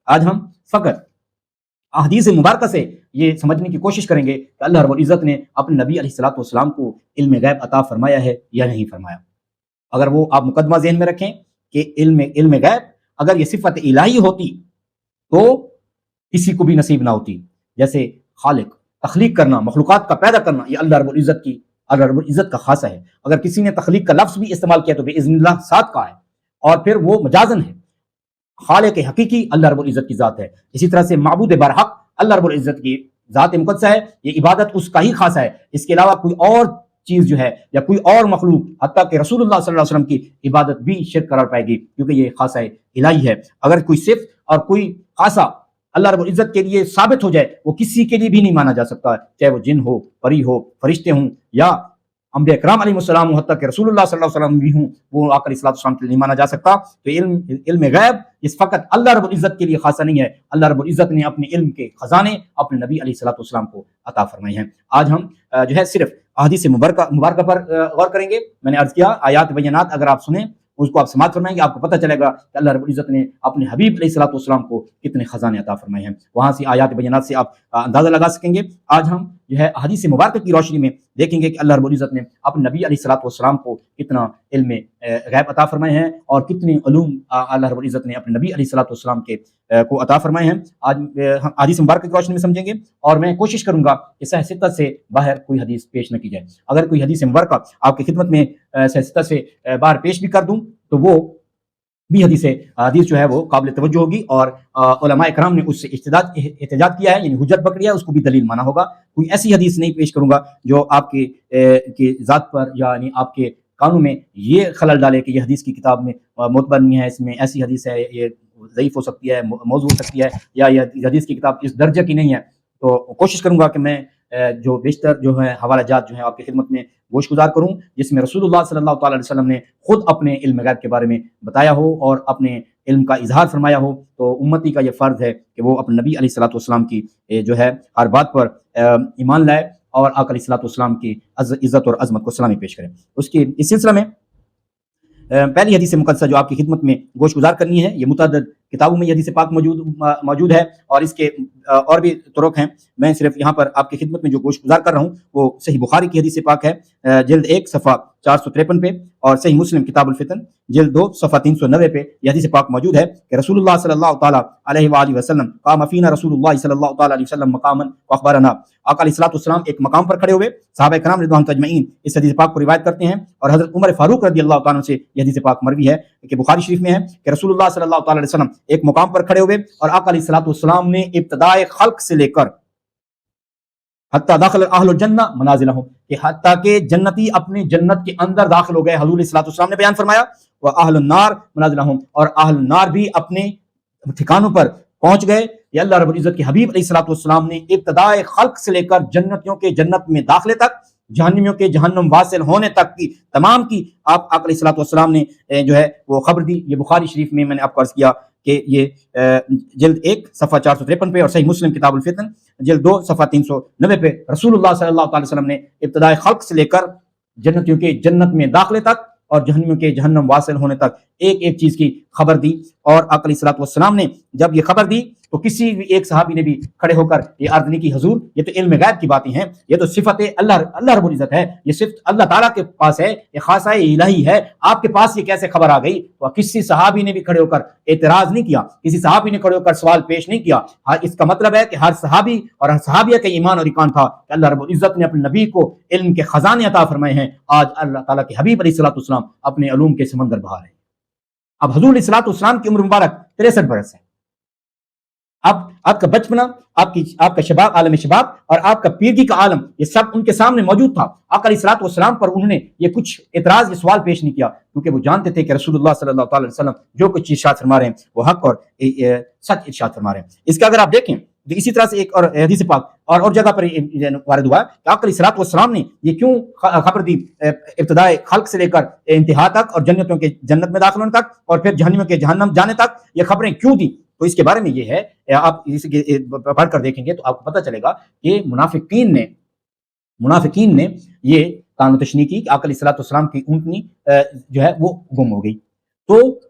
آج ہم فقط احادیث مبارکہ سے یہ سمجھنے کی کوشش کریں گے کہ اللہ رب العزت نے اپنے نبی علیہ الصلوۃ والسلام کو علم غیب عطا فرمایا ہے یا نہیں فرمایا۔ اگر وہ آپ مقدمہ ذہن میں رکھیں کہ علم غیب اگر یہ صفت الہی ہوتی تو کسی کو بھی نصیب نہ ہوتی۔ جیسے خالق، تخلیق کرنا، مخلوقات کا پیدا کرنا، یہ اللہ رب العزت کا خاصہ ہے۔ اگر کسی نے تخلیق کا لفظ بھی استعمال کیا تو بإذن اللہ ساتھ کا ہے، اور پھر وہ مجازن ہے۔ خالق حقیقی اللہ رب العزت کی ذات ہے۔ اسی طرح سے معبود برحق اللہ رب العزت کی ذات مقدسہ ہے، یہ عبادت اس کا ہی خاصہ ہے۔ اس کے علاوہ کوئی اور چیز جو ہے یا کوئی اور مخلوق، حتیٰ کہ رسول اللہ صلی اللہ علیہ وسلم کی عبادت بھی شرک قرار پائے گی، کیونکہ یہ خاصہ الہی ہے۔ اگر کوئی صفت اور کوئی خاصہ اللہ رب العزت کے لیے ثابت ہو جائے، وہ کسی کے لیے بھی نہیں مانا جا سکتا، چاہے وہ جن ہو، پری ہو، فرشتے ہوں، یا انبیاء کرام علیہ السلام، حتیٰ کہ رسول اللہ صلی اللہ علیہ وسلم بھی ہوں، وہ آقا علیہ الصلوۃ والسلام کے لیے نہیں مانا جا سکتا۔ تو علم غیب اس فقط اللہ رب العزت کے لیے خاصہ نہیں ہے، اللہ رب العزت نے اپنے علم کے خزانے اپنے نبی علیہ الصلوۃ والسلام کو عطا فرمائے ہیں۔ آج ہم جو ہے صرف احادیث مبارکہ پر غور کریں گے۔ میں نے عرض کیا آیات بینات اگر آپ سنیں، اس کو آپ سماعت فرمائیں گے، آپ کو پتہ چلے گا کہ اللہ رب العزت نے اپنے حبیب علیہ الصلوۃ والسلام کو کتنے خزانے عطا فرمائے ہیں۔ وہاں سے آیات بینات سے آپ اندازہ لگا سکیں گے۔ آج ہم جو ہے احادیث مبارکہ کی روشنی میں دیکھیں گے کہ اللہ رب العزت نے اپنے نبی علیہ الصلوۃ والسلام کو کتنا علم غیب عطا فرمائے ہیں، اور کتنے علوم اللہ رب العزت نے اپنے نبی علیہ الصلوۃ والسلام کو عطا فرمائے ہیں۔ آج ہم حدیث مبارکہ کی روشنی میں سمجھیں گے، اور میں کوشش کروں گا کہ صحیح ستہ سے باہر کوئی حدیث پیش نہ کی جائے۔ اگر کوئی حدیث مبارکہ آپ کی خدمت میں صحیح ستہ سے باہر پیش بھی کر دوں تو وہ بھی حدیث جو ہے وہ قابل توجہ ہوگی، اور علماء کرام نے اس سے احتجاج کیا ہے، یعنی حجت پکڑی ہے، اس کو بھی دلیل مانا ہوگا۔ کوئی ایسی حدیث نہیں پیش کروں گا جو آپ کی ذات پر یعنی آپ کے قانون میں یہ خلل ڈالے کہ یہ حدیث کی کتاب میں معتبر نہیں ہے، اس میں ایسی حدیث ہے، یہ ضعیف ہو سکتی ہے، موضوع ہو سکتی ہے، یا یہ حدیث کی کتاب اس درجے کی نہیں ہے۔ تو کوشش کروں گا کہ میں جو بیشتر جو ہے حوالہ جات جو ہیں آپ کی خدمت میں گوش گزار کروں، جس میں رسول اللہ صلی اللہ تعالی علیہ وسلم نے خود اپنے علم غیب کے بارے میں بتایا ہو اور اپنے علم کا اظہار فرمایا ہو۔ تو امتی کا یہ فرض ہے کہ وہ اپنے نبی علیہ الصلوۃ والسلام کی جو ہے ہر بات پر ایمان لائے، اور آقا علیہ الصلوۃ والسلام کی عزت اور عظمت کو سلامی پیش کریں۔ اس سلسلہ میں پہلی حدیث مقدسہ جو آپ کی خدمت میں گوش گزار کرنی ہے، یہ متعدد کتابوں میں یہ حدیث پاک موجود ہے، اور اس کے اور بھی طرق ہیں۔ میں صرف یہاں پر آپ کی خدمت میں جو گوش گزار کر رہا ہوں وہ صحیح بخاری کی حدیث پاک ہے، جلد 1 صفحہ 453 پہ، اور صحیح مسلم کتاب الفتن جلد 2 صفحہ 390 پہ یہ حدیث پاک موجود ہے کہ رسول اللہ صلی اللہ تعالی علیہ وآلہ وسلم قام فینا رسول اللہ صلی اللہ تعالی علیہ وسلم مقاما واخبرنا، آقا علیہ الصلوۃ والسلام ایک مقام پر کھڑے ہوئے، صحابہ کرام رضوان اجمعین اس حدیث پاک کو روایت کرتے ہیں، اور حضرت عمر فاروق رضی اللہ تعالیٰ عنہ سے یہ حدیث پاک مروی ہے کہ بخاری شریف میں ہے کہ رسول اللہ صلی اللہ تعالی علیہ وسلم ایک مقام پر کھڑے ہوئے، اور آقا علیہ الصلوۃ والسلام نے ابتدائے خلق سے لے کر حتیٰ داخل اہل الجنہ منازلہم، کہ حتیٰ کہ جنتی اپنی جنت کے اندر داخل ہو گئے، حضور علیہ الصلوۃ والسلام نے بیان فرمایا، واہل النار منازلہم، اور اہل النار بھی اپنے ٹھکانوں پر پہنچ گئے۔ یہ اللہ رب العزت کے حبیب علیہ الصلوۃ والسلام نے ابتدائے خلق سے لے کر جنتیوں کے جنت میں داخلے تک، جہنمیوں کے جہنم واصل ہونے تک کی تمام کی آپ آقا علیہ الصلوۃ والسلام نے جو ہے وہ خبر دی۔ یہ بخاری شریف میں نے آپ کو عرض کیا کہ یہ جلد 1 صفحہ 453 پہ، اور صحیح مسلم کتاب الفتن جلد 2 صفحہ 390 پہ رسول اللہ صلی اللہ تعالی وسلم نے ابتدائے خلق سے لے کر جنتیوں کے جنت میں داخلے تک اور جہنمیوں کے جہنم واصل ہونے تک ایک ایک چیز کی خبر دی۔ اور آقا علیہ الصلوۃ والسلام نے جب یہ خبر دی تو کسی بھی ایک صحابی نے بھی کھڑے ہو کر یہ عرض نہیں کی، حضور یہ تو علم غیب کی باتیں ہیں، یہ تو صفت اللہ رب العزت ہے، یہ صفت اللہ تعالیٰ کے پاس ہے، یہ خاصہ الہی ہے، آپ کے پاس یہ کیسے خبر آ گئی؟ تو کسی صحابی نے بھی کھڑے ہو کر اعتراض نہیں کیا، کسی صحابی نے کھڑے ہو کر سوال پیش نہیں کیا۔ اس کا مطلب ہے کہ ہر صحابی اور ہر صحابیہ کا ایمان اور ایقان تھا کہ اللہ رب العزت نے اپنے نبی کو علم کے خزانے عطا فرمائے ہیں۔ آج اللہ تعالیٰ کے حبیب علیہ الصلوۃ والسلام اپنے علوم کے سمندر بہا رہے ہیں۔ اب حضور علیہ الصلوۃ والسلام کی عمر مبارک 63 برس ہے۔ اب آپ کا بچپنا، آپ کا شباب، عالم شباب، اور آپ کا پیرگی کا عالم، یہ سب ان کے سامنے موجود تھا۔ آقا علیہ الصلوۃ والسلام پر انہوں نے یہ کچھ اعتراض، یہ سوال پیش نہیں کیا، کیونکہ وہ جانتے تھے کہ رسول اللہ صلی اللہ تعالی وسلم جو کچھ ارشاد فرما رہے ہیں وہ حق اور سچ ارشاد فرما رہے ہیں۔ اس کا اگر آپ دیکھیں تو اسی طرح سے ایک اور حدیث پاک اور جگہ پر وارد ہوا ہے کہ آقا علیہ الصلوۃ والسلام نے یہ کیوں خبر دی ابتدائے خلق سے لے کر انتہا تک، اور جنتوں کے جنت میں داخل ہونے تک، اور پھر جہنمیوں کے جہنم جانے تک، یہ خبریں کیوں دی؟ تو اس کے بارے میں یہ ہے، آپ اس پڑھ کر دیکھیں گے تو آپ کو پتہ چلے گا کہ منافقین نے یہ طعن و تشنیع کی کہ آقا علیہ الصلوۃ والسلام کی اونٹنی جو ہے وہ گم ہو گئی۔ تو